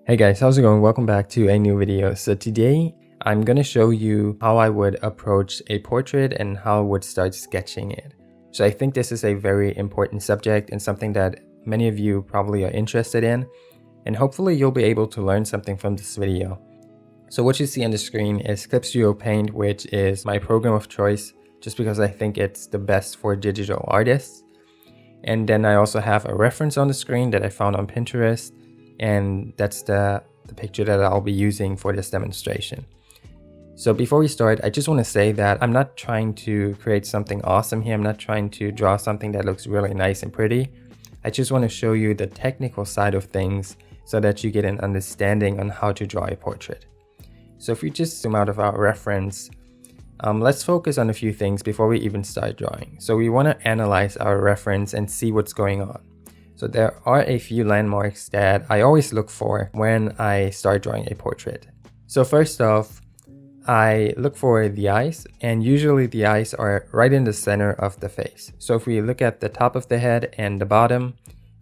Hey guys, how's it going? Welcome back to a new video. So today I'm going to show you how I would approach a portrait and how I would start sketching it. So I think this is a very important subject and something that many of you probably are interested in, and hopefully you'll be able to learn something from this video. So what you see on the screen is Clip Studio Paint, which is my program of choice just because I think it's the best for digital artists. And then I also have a reference on the screen that I found on Pinterest, and that's the picture that I'll be using for this demonstration. So before we start, I just want to say that I'm not trying to create something awesome here. I'm not trying to draw something that looks really nice and pretty. I just want to show you the technical side of things so that you get an understanding on how to draw a portrait. So if we just zoom out of our reference, let's focus on a few things before we even start drawing. So we want to analyze our reference and see what's going on. So there are a few landmarks that I always look for when I start drawing a portrait. So first off, I look for the eyes, and usually the eyes are right in the center of the face. So if we look at the top of the head and the bottom,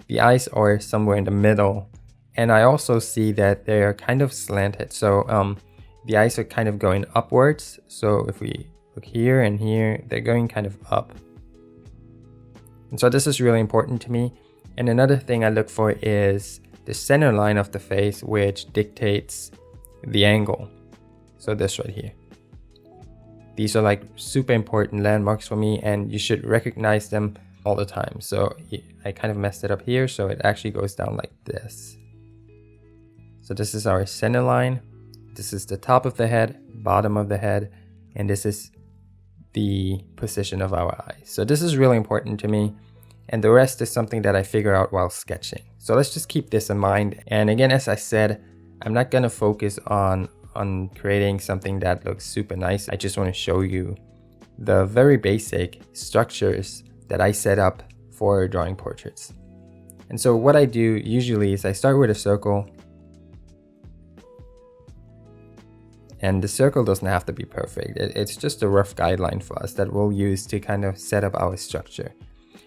the eyes are somewhere in the middle. And I also see that they are kind of slanted. So the eyes are kind of going upwards. So if we look here and here, they're going kind of up. And so this is really important to me. And another thing I look for is the center line of the face, which dictates the angle. So this right here. These are like super important landmarks for me, and you should recognize them all the time. So I kind of messed it up here, so it actually goes down like this. So this is our center line. This is the top of the head, bottom of the head, and this is the position of our eyes. So this is really important to me. And the rest is something that I figure out while sketching. So let's just keep this in mind. And again, as I said, I'm not going to focus on creating something that looks super nice. I just want to show you the very basic structures that I set up for drawing portraits. And so what I do usually is I start with a circle. And the circle doesn't have to be perfect. It's just a rough guideline for us that we'll use to kind of set up our structure.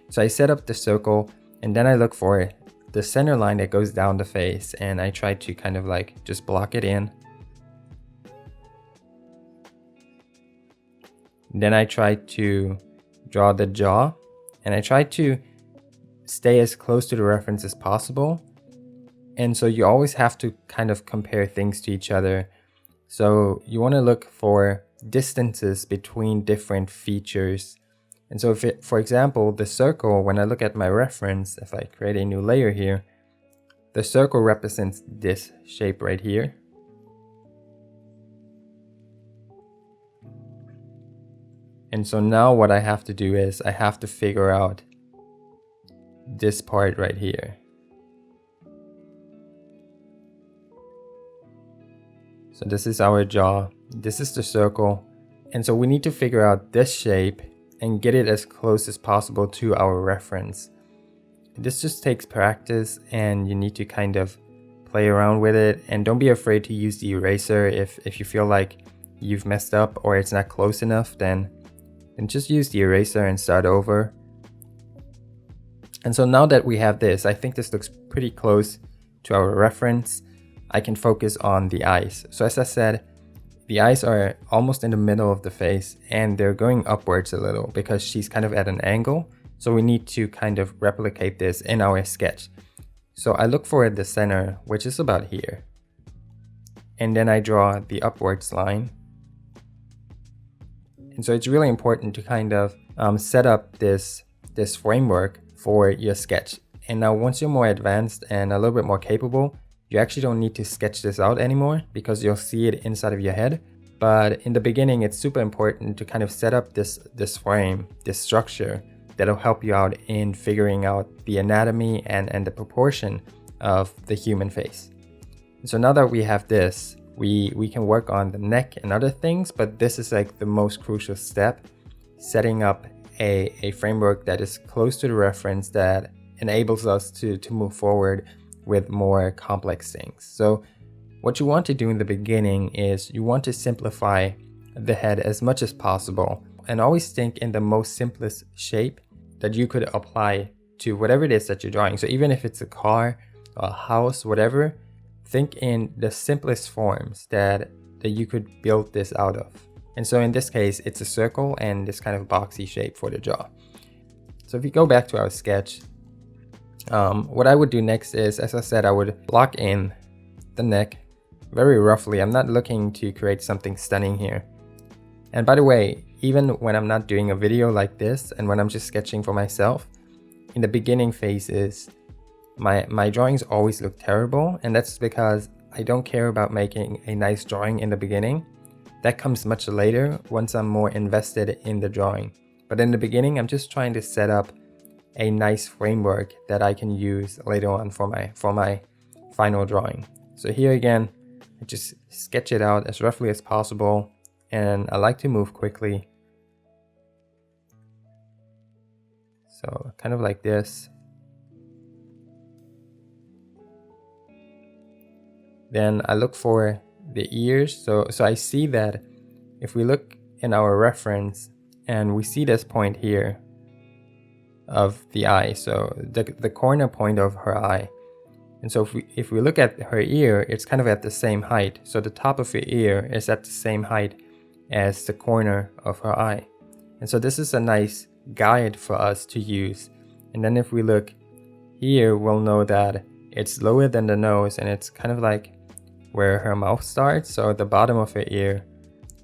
So I set up the circle, and then I look for the center line that goes down the face, and I try to kind of like just block it in. Then I try to draw the jaw, and I try to stay as close to the reference as possible. And so you always have to kind of compare things to each other. So you want to look for distances between different features. And so for example, the circle, when I look at my reference, if I create a new layer here, the circle represents this shape right here. And so now what I have to do is I have to figure out this part right here. So this is our jaw, this is the circle. And so we need to figure out this shape and get it as close as possible to our reference. This just takes practice, and you need to kind of play around with it, and don't be afraid to use the eraser if you feel like you've messed up or it's not close enough, then just use the eraser and start over. And so now that we have this, I think this looks pretty close to our reference. I can focus on the eyes. So as I said, the eyes are almost in the middle of the face, and they're going upwards a little because she's kind of at an angle. So we need to kind of replicate this in our sketch. So I look for the center, which is about here. And then I draw the upwards line. And so it's really important to kind of set up this framework for your sketch. And now once you're more advanced and a little bit more capable, you actually don't need to sketch this out anymore because you'll see it inside of your head. But in the beginning, it's super important to kind of set up this frame, this structure that'll help you out in figuring out the anatomy and the proportion of the human face. So now that we have this, we can work on the neck and other things, but this is like the most crucial step, setting up a framework that is close to the reference that enables us to move forward with more complex things. So what you want to do in the beginning is you want to simplify the head as much as possible, and always think in the most simplest shape that you could apply to whatever it is that you're drawing. So even if it's a car, a house, whatever, think in the simplest forms that you could build this out of. And so in this case, it's a circle and this kind of boxy shape for the jaw. So if you go back to our sketch, what I would do next is, as I said, I would block in the neck very roughly. I'm not looking to create something stunning here. And by the way, even when I'm not doing a video like this and when I'm just sketching for myself, in the beginning phases, my drawings always look terrible, and that's because I don't care about making a nice drawing in the beginning. That comes much later once I'm more invested in the drawing. But in the beginning, I'm just trying to set up a nice framework that I can use later on for my final drawing. So here again, I just sketch it out as roughly as possible, and I like to move quickly. So kind of like this. Then I look for the ears. So I see that if we look in our reference and we see this point here of the eye, so the corner point of her eye. And so if we look at her ear, it's kind of at the same height. So the top of her ear is at the same height as the corner of her eye. And so this is a nice guide for us to use. And then if we look here, we'll know that it's lower than the nose, and it's kind of like where her mouth starts. So the bottom of her ear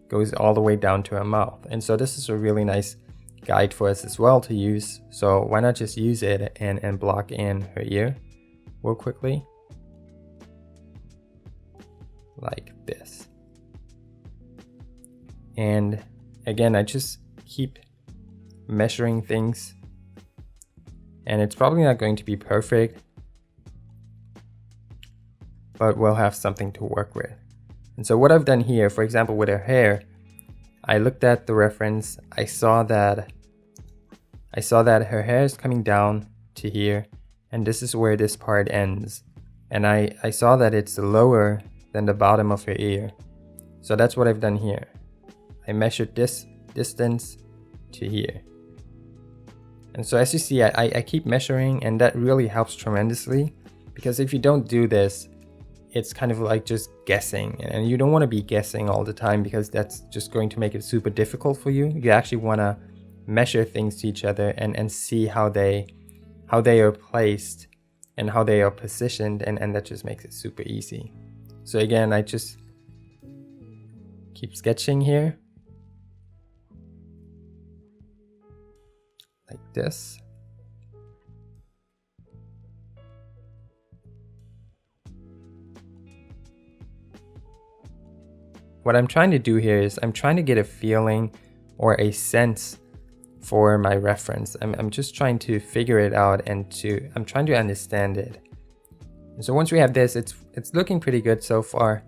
goes all the way down to her mouth. And so this is a really nice guide for us as well to use. So why not just use it and block in her ear real quickly, like this. And again, I just keep measuring things, and it's probably not going to be perfect, but we'll have something to work with. And so what I've done here, for example, with her hair, I looked at the reference, I saw that her hair is coming down to here, and this is where this part ends. And I saw that it's lower than the bottom of her ear. So that's what I've done here. I measured this distance to here. And so as you see, I keep measuring, and that really helps tremendously, because if you don't do this, it's kind of like just guessing, and you don't want to be guessing all the time, because that's just going to make it super difficult for you. You actually want to measure things to each other and see how they are placed and how they are positioned, and that just makes it super easy. So again, I just keep sketching here like this. What I'm trying to do here is I'm trying to get a feeling or a sense for my reference. I'm just trying to figure it out, and I'm trying to understand it. And so once we have this, it's looking pretty good so far.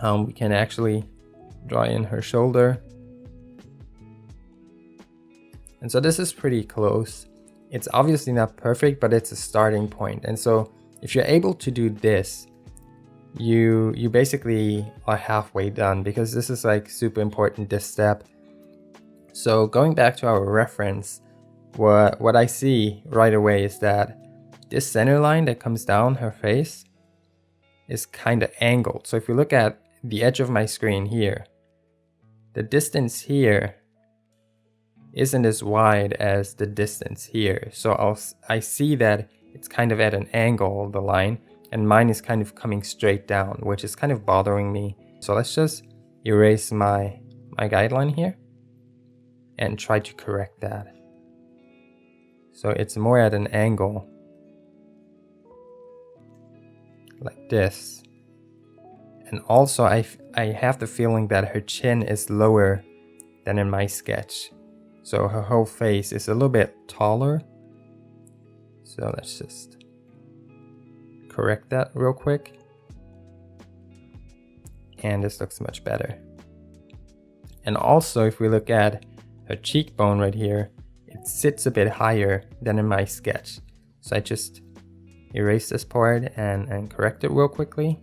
We can actually draw in her shoulder. And so this is pretty close. It's obviously not perfect, but it's a starting point. And so if you're able to do this, you basically are halfway done, because this is like super important, this step. So going back to our reference, what I see right away is that this center line that comes down her face is kind of angled. So if you look at the edge of my screen here, the distance here isn't as wide as the distance here. So I see that it's kind of at an angle, the line, and mine is kind of coming straight down, which is kind of bothering me. So let's just erase my guideline here and try to correct that. So it's more at an angle, like this. And also I have the feeling that her chin is lower than in my sketch. So her whole face is a little bit taller. So let's just correct that real quick. And this looks much better. And also if we look at her cheekbone right here, it sits a bit higher than in my sketch. So I just erase this part and correct it real quickly.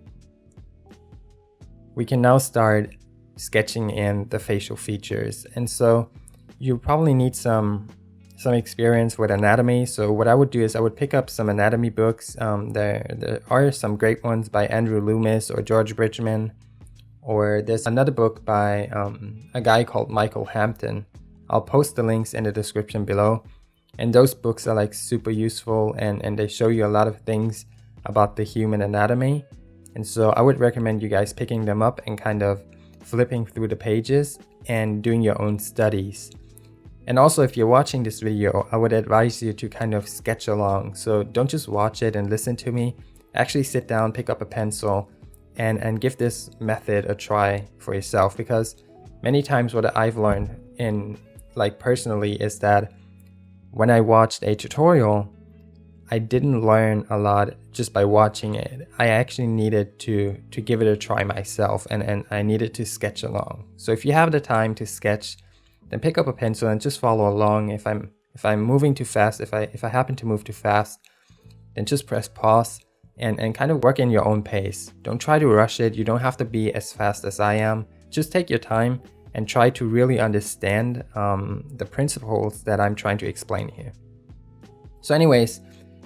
We can now start sketching in the facial features. And so you probably need some some experience with anatomy. So what I would do is I would pick up some anatomy books. There are some great ones by Andrew Loomis or George Bridgman, or there's another book by a guy called Michael Hampton. I'll post the links in the description below. And those books are like super useful, and they show you a lot of things about the human anatomy. And so I would recommend you guys picking them up and kind of flipping through the pages and doing your own studies. And also, if you're watching this video, I would advise you to kind of sketch along. So don't just watch it and listen to me. Actually sit down, pick up a pencil, and give this method a try for yourself. Because many times what I've learned personally is that when I watched a tutorial, I didn't learn a lot just by watching it. I actually needed to give it a try myself, and I needed to sketch along. So if you have the time to sketch, then pick up a pencil and just follow along. If I'm moving too fast, if I happen to move too fast, then just press pause and kind of work in your own pace. Don't try to rush it. You don't have to be as fast as I am. Just take your time and try to really understand the principles that I'm trying to explain here. So anyways,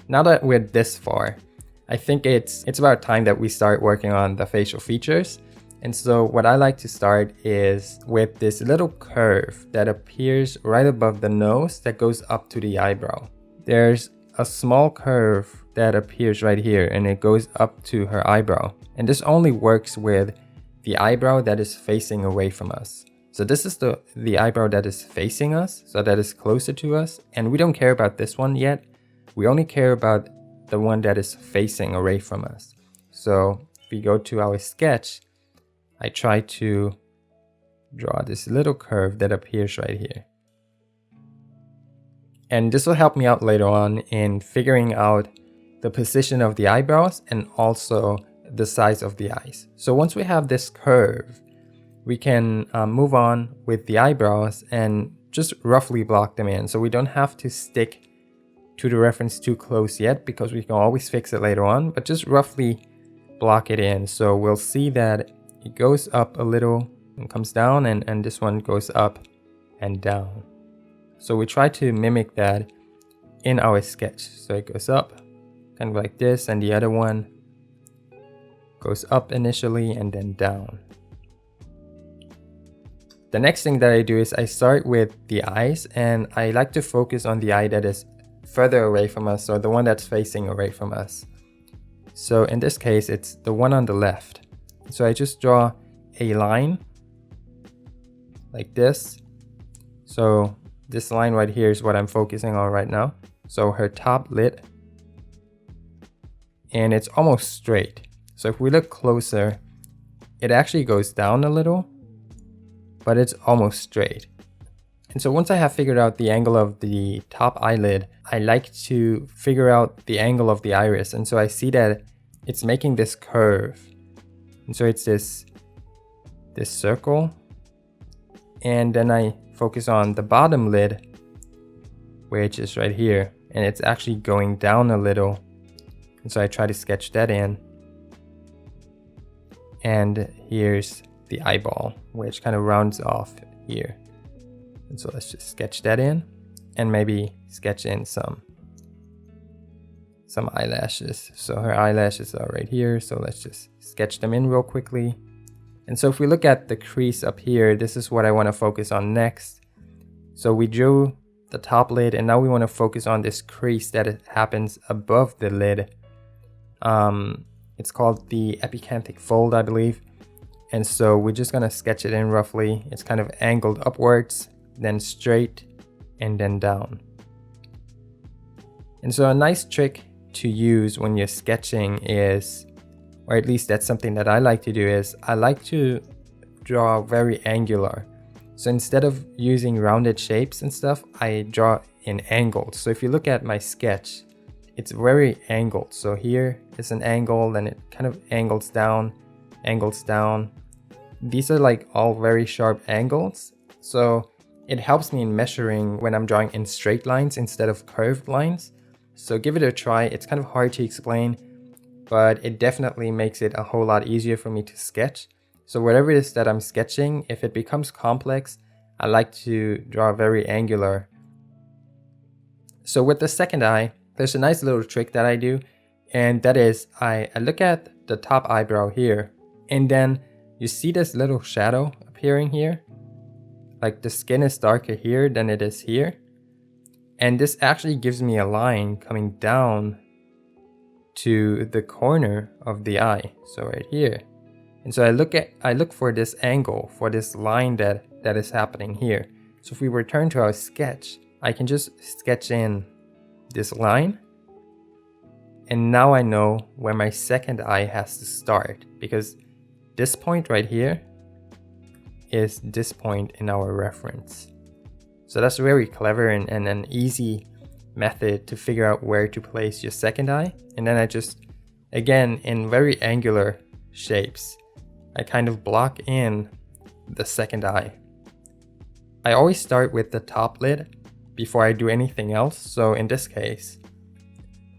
now that we're this far, I think it's about time that we start working on the facial features. And so what I like to start is with this little curve that appears right above the nose that goes up to the eyebrow. There's a small curve that appears right here, and it goes up to her eyebrow. And this only works with the eyebrow that is facing away from us. So this is the eyebrow that is facing us, so that is closer to us. And we don't care about this one yet. We only care about the one that is facing away from us. So if we go to our sketch, I try to draw this little curve that appears right here. And this will help me out later on in figuring out the position of the eyebrows and also the size of the eyes. So once we have this curve, we can move on with the eyebrows and just roughly block them in. So we don't have to stick to the reference too close yet, because we can always fix it later on, but just roughly block it in. So we'll see that it goes up a little and comes down, and this one goes up and down. So we try to mimic that in our sketch. So it goes up kind of like this, and the other one goes up initially and then down. The next thing that I do is I start with the eyes, and I like to focus on the eye that is further away from us, or the one that's facing away from us. So in this case, it's the one on the left. So I just draw a line like this. So this line right here is what I'm focusing on right now. So her top lid, and it's almost straight. So if we look closer, it actually goes down a little, but it's almost straight. And so once I have figured out the angle of the top eyelid, I like to figure out the angle of the iris. And so I see that it's making this curve. And so it's this circle. And then I focus on the bottom lid, which is right here. And it's actually going down a little. And so I try to sketch that in. And here's the eyeball, which kind of rounds off here. And so let's just sketch that in, and maybe sketch in some eyelashes. So her eyelashes are right here, so let's just sketch them in real quickly. And so if we look at the crease up here, this is what I want to focus on next. So we drew the top lid, and now we want to focus on this crease that happens above the lid. It's called the epicanthic fold, I believe. And so we're just gonna sketch it in roughly. It's kind of angled upwards, then straight, and then down. And so a nice trick to use when you're sketching is, or at least that's something that I like to do, is I like to draw very angular. So instead of using rounded shapes and stuff, I draw in angles. So if you look at my sketch, it's very angled. So here is an angle, then it kind of angles down. These are like all very sharp angles. So it helps me in measuring when I'm drawing in straight lines instead of curved lines. So give it a try. It's kind of hard to explain, but it definitely makes it a whole lot easier for me to sketch. So whatever it is that I'm sketching, if it becomes complex, I like to draw very angular. So with the second eye, there's a nice little trick that I do, and that is I look at the top eyebrow here, and then you see this little shadow appearing here. Like the skin is darker here than it is here. And this actually gives me a line coming down to the corner of the eye, so right here. And so I look for this angle, for this line that is happening here. So if we return to our sketch, I can just sketch in this line. And now I know where my second eye has to start, because this point right here is this point in our reference. So that's very clever and an easy method to figure out where to place your second eye. And then I just, again, in very angular shapes, I kind of block in the second eye. I always start with the top lid before I do anything else. So in this case,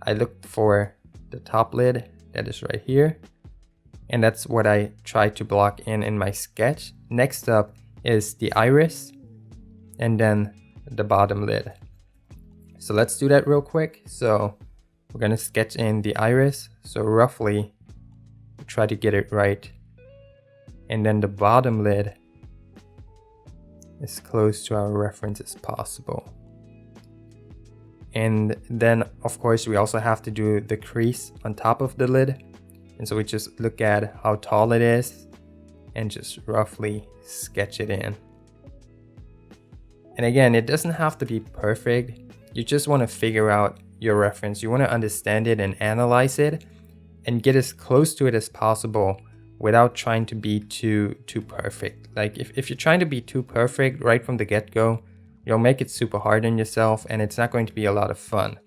I look for the top lid that is right here. And that's what I try to block in my sketch. Next up is the iris and then the bottom lid. So let's do that real quick. So we're gonna sketch in the iris. So roughly try to get it right. And then the bottom lid as close to our reference as possible. And then of course we also have to do the crease on top of the lid. And so we just look at how tall it is and just roughly sketch it in. And again, it doesn't have to be perfect. You just want to figure out your reference. You want to understand it and analyze it and get as close to it as possible without trying to be too perfect. Like if you're trying to be too perfect right from the get-go, you'll make it super hard on yourself and it's not going to be a lot of fun.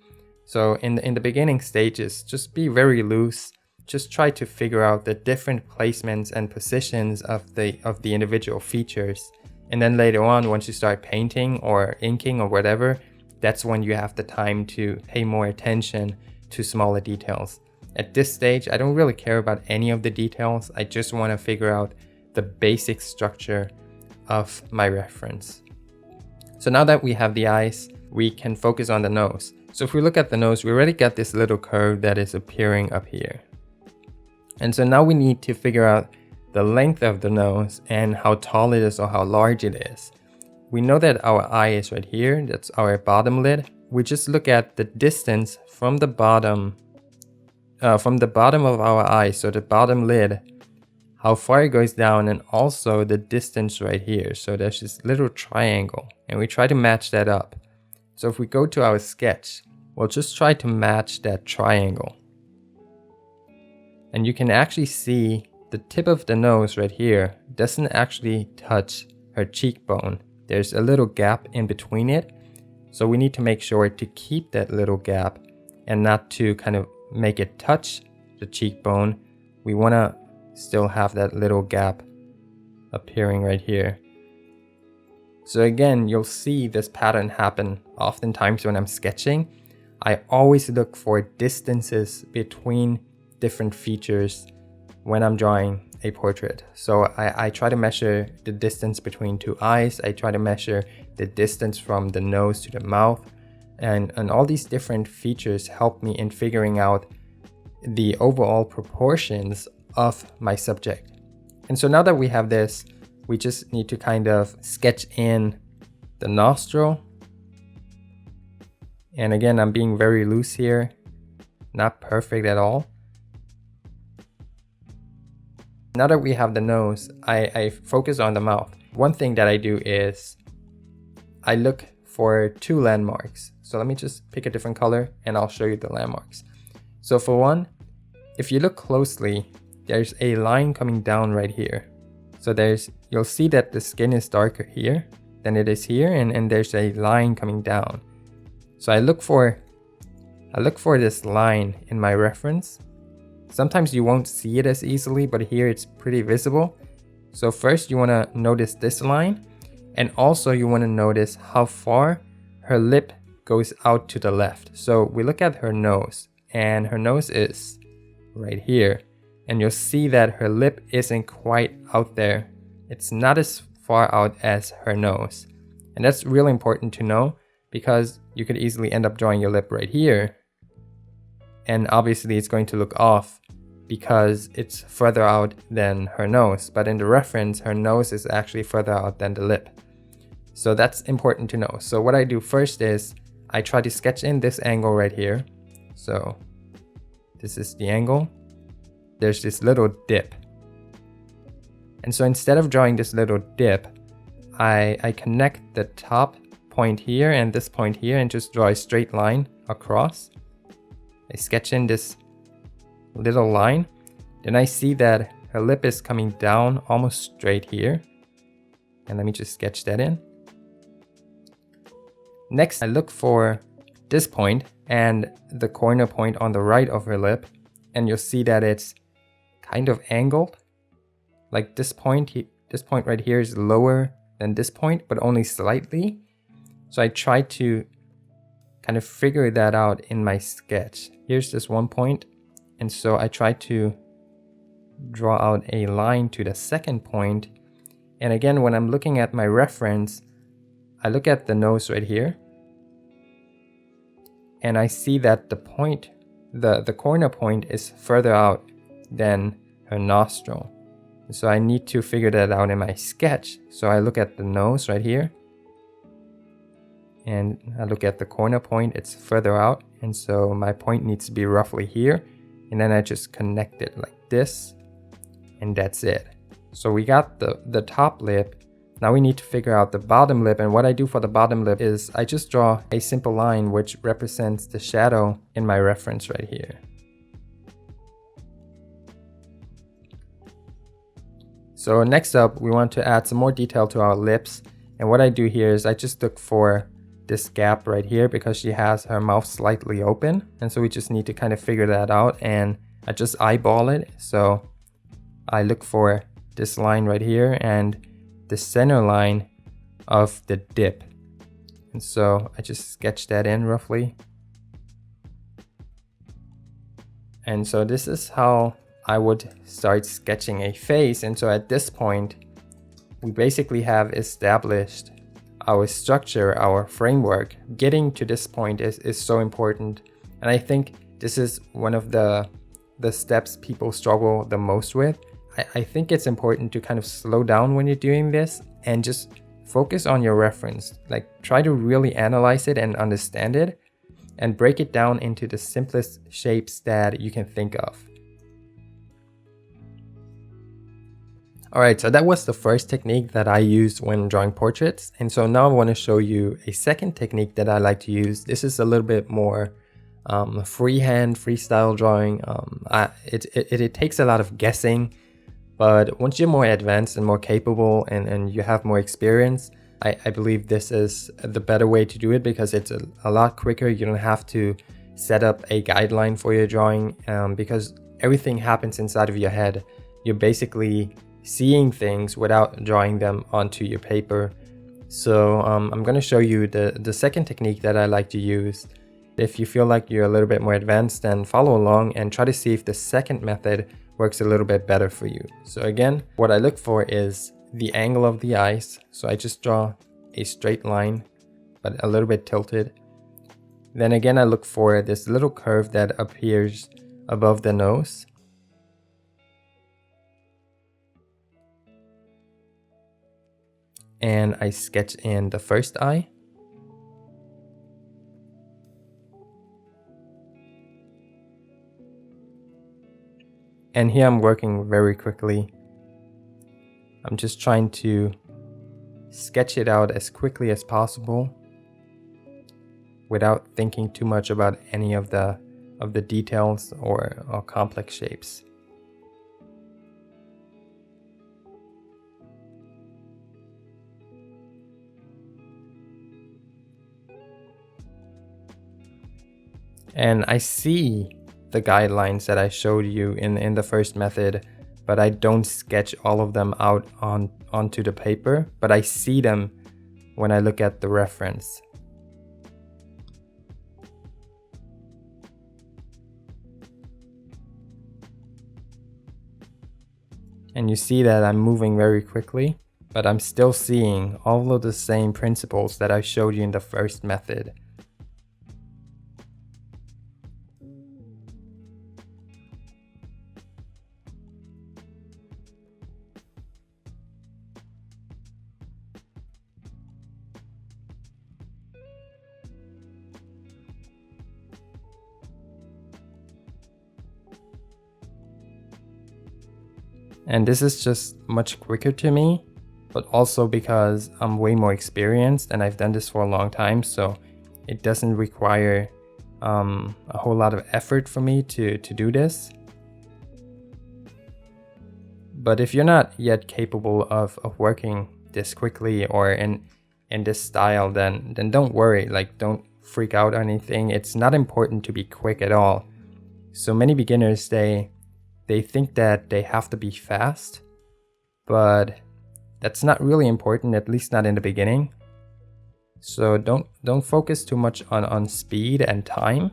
So in the beginning stages, just be very loose. Just try to figure out the different placements and positions of the individual features. And then later on, once you start painting or inking or whatever, that's when you have the time to pay more attention to smaller details. At this stage, I don't really care about any of the details. I just want to figure out the basic structure of my reference. So now that we have the eyes, we can focus on the nose. So if we look at the nose, we already got this little curve that is appearing up here. And so now we need to figure out the length of the nose and how tall it is or how large it is. We know that our eye is right here. That's our bottom lid. We just look at the distance from the bottom of our eye, so the bottom lid, how far it goes down, and also the distance right here. So there's this little triangle and we try to match that up. So if we go to our sketch, we'll just try to match that triangle. And you can actually see the tip of the nose right here doesn't actually touch her cheekbone. There's a little gap in between it. So we need to make sure to keep that little gap and not to kind of make it touch the cheekbone. We want to still have that little gap appearing right here. So again, you'll see this pattern happen oftentimes when I'm sketching. I always look for distances between different features when I'm drawing a portrait. So I try to measure the distance between two eyes. I try to measure the distance from the nose to the mouth. And all these different features help me in figuring out the overall proportions of my subject. And so now that we have this, we just need to kind of sketch in the nostril. And again, I'm being very loose here, not perfect at all. Now that we have the nose, I focus on the mouth. One thing that I do is I look for two landmarks. So let me just pick a different color and I'll show you the landmarks. So for one, if you look closely, there's a line coming down right here. So you'll see that the skin is darker here than it is here, and there's a line coming down. So I look for this line in my reference. Sometimes you won't see it as easily, but here it's pretty visible. So first you want to notice this line, and also you want to notice how far her lip goes out to the left. So we look at her nose, and her nose is right here, and you'll see that her lip isn't quite out there. It's not as far out as her nose. And that's really important to know, because you could easily end up drawing your lip right here. And obviously it's going to look off because it's further out than her nose. But in the reference, her nose is actually further out than the lip. So that's important to know. So what I do first is I try to sketch in this angle right here. So this is the angle. There's this little dip. And so instead of drawing this little dip, I connect the top point here and this point here and just draw a straight line across. I sketch in this little line. Then I see that her lip is coming down almost straight here. And let me just sketch that in. Next, I look for this point and the corner point on the right of her lip. And you'll see that it's kind of angled. Like this point right here is lower than this point, but only slightly. So I try to kind of figure that out in my sketch. Here's this one point, and so I try to draw out a line to the second point. And again, when I'm looking at my reference, I look at the nose right here, and I see that the point, the corner point is further out than her nostril. So I need to figure that out in my sketch. So I look at the nose right here, and I look at the corner point, it's further out, and so my point needs to be roughly here, and then I just connect it like this, and that's it. So we got the top lip. Now we need to figure out the bottom lip, and what I do for the bottom lip is I just draw a simple line which represents the shadow in my reference right here. So next up, we want to add some more detail to our lips, and what I do here is I just look for this gap right here because she has her mouth slightly open, and so we just need to kind of figure that out, and I just eyeball it. So I look for this line right here and the center line of the dip, and so I just sketch that in roughly. And so this is how I would start sketching a face. And so at this point, we basically have established our structure, our framework. Getting to this point is so important. And I think this is one of the steps people struggle the most with. I think it's important to kind of slow down when you're doing this and just focus on your reference. Like, try to really analyze it and understand it and break it down into the simplest shapes that you can think of. Alright, so that was the first technique that I used when drawing portraits. And so now I want to show you a second technique that I like to use. This is a little bit more freehand, freestyle drawing. It takes a lot of guessing, but once you're more advanced and more capable and you have more experience, I believe this is the better way to do it because it's a lot quicker. You don't have to set up a guideline for your drawing because everything happens inside of your head. You're basically seeing things without drawing them onto your paper. So I'm going to show you the second technique that I like to use. If you feel like you're a little bit more advanced, then follow along and try to see if the second method works a little bit better for you. So again, what I look for is the angle of the eyes. So I just draw a straight line, but a little bit tilted. Then again, I look for this little curve that appears above the nose. And I sketch in the first eye. And here I'm working very quickly. I'm just trying to sketch it out as quickly as possible without thinking too much about any of the details or complex shapes. And I see the guidelines that I showed you in the first method, but I don't sketch all of them out onto the paper, but I see them when I look at the reference. And you see that I'm moving very quickly, but I'm still seeing all of the same principles that I showed you in the first method. And this is just much quicker to me, but also because I'm way more experienced and I've done this for a long time, so it doesn't require a whole lot of effort for me to do this. But if you're not yet capable of working this quickly or in this style, then don't worry, like don't freak out or anything. It's not important to be quick at all. So many beginners, they think that they have to be fast, but that's not really important, at least not in the beginning. So don't focus too much on speed and time.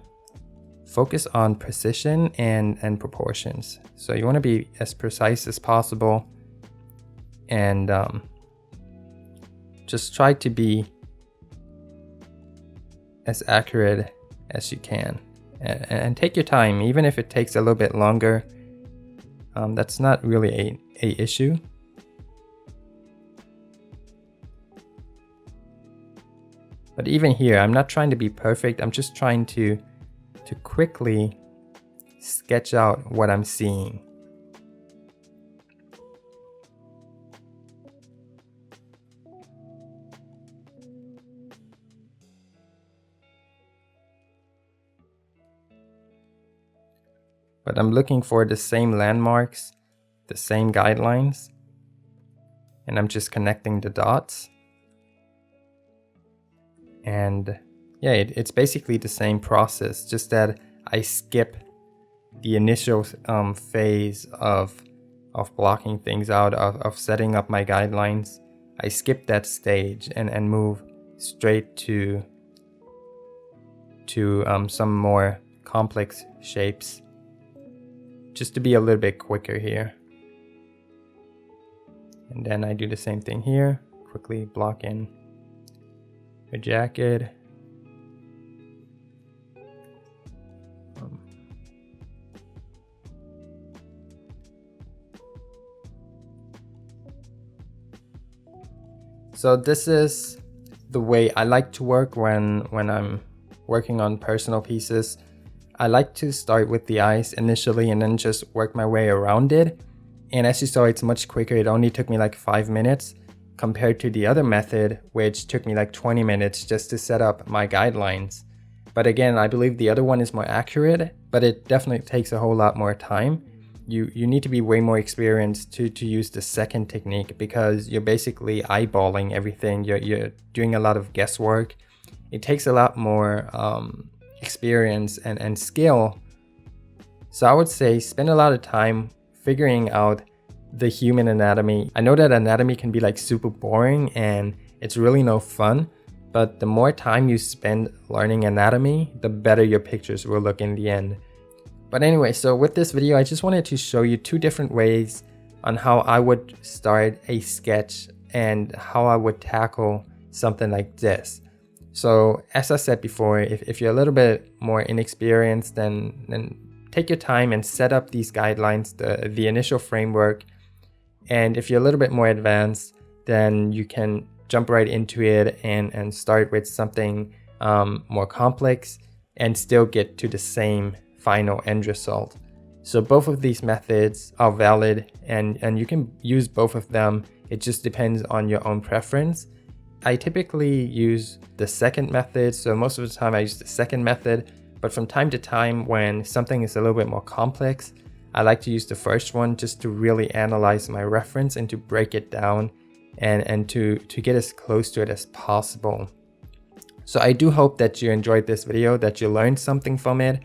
Focus on precision and proportions. So you want to be as precise as possible, and just try to be as accurate as you can. And take your time, even if it takes a little bit longer. That's not really a issue. But even here, I'm not trying to be perfect. I'm just trying to quickly sketch out what I'm seeing. But I'm looking for the same landmarks, the same guidelines, and I'm just connecting the dots. And yeah, it's basically the same process, just that I skip the initial phase of blocking things out, of setting up my guidelines. I skip that stage and move straight to some more complex shapes, just to be a little bit quicker here. And then I do the same thing here, quickly block in a jacket. So this is the way I like to work when I'm working on personal pieces. I like to start with the eyes initially and then just work my way around it. And as you saw, it's much quicker. It only took me like 5 minutes compared to the other method, which took me like 20 minutes just to set up my guidelines. But again, I believe the other one is more accurate, but it definitely takes a whole lot more time. You need to be way more experienced to use the second technique, because you're basically eyeballing everything. You're doing a lot of guesswork. It takes a lot more experience and skill. So I would say spend a lot of time figuring out the human anatomy. I know that anatomy can be like super boring and it's really no fun, but the more time you spend learning anatomy, the better your pictures will look in the end. But anyway, so with this video, I just wanted to show you 2 different ways on how I would start a sketch and how I would tackle something like this. So as I said before, if you're a little bit more inexperienced, then take your time and set up these guidelines, the initial framework. And if you're a little bit more advanced, then you can jump right into it and start with something more complex and still get to the same final end result. So both of these methods are valid, and you can use both of them. It just depends on your own preference. I typically use the second method, so most of the time I use the second method, but from time to time when something is a little bit more complex, I like to use the first one just to really analyze my reference and to break it down and to get as close to it as possible. So I do hope that you enjoyed this video, that you learned something from it.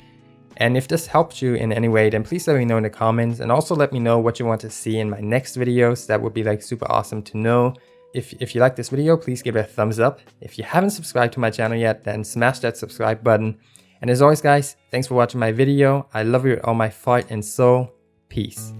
And if this helped you in any way, then please let me know in the comments, and also let me know what you want to see in my next videos. That would be like super awesome to know. If you like this video, please give it a thumbs up. If you haven't subscribed to my channel yet, then smash that subscribe button. And as always guys, thanks for watching my video. I love you with all my heart and soul. Peace.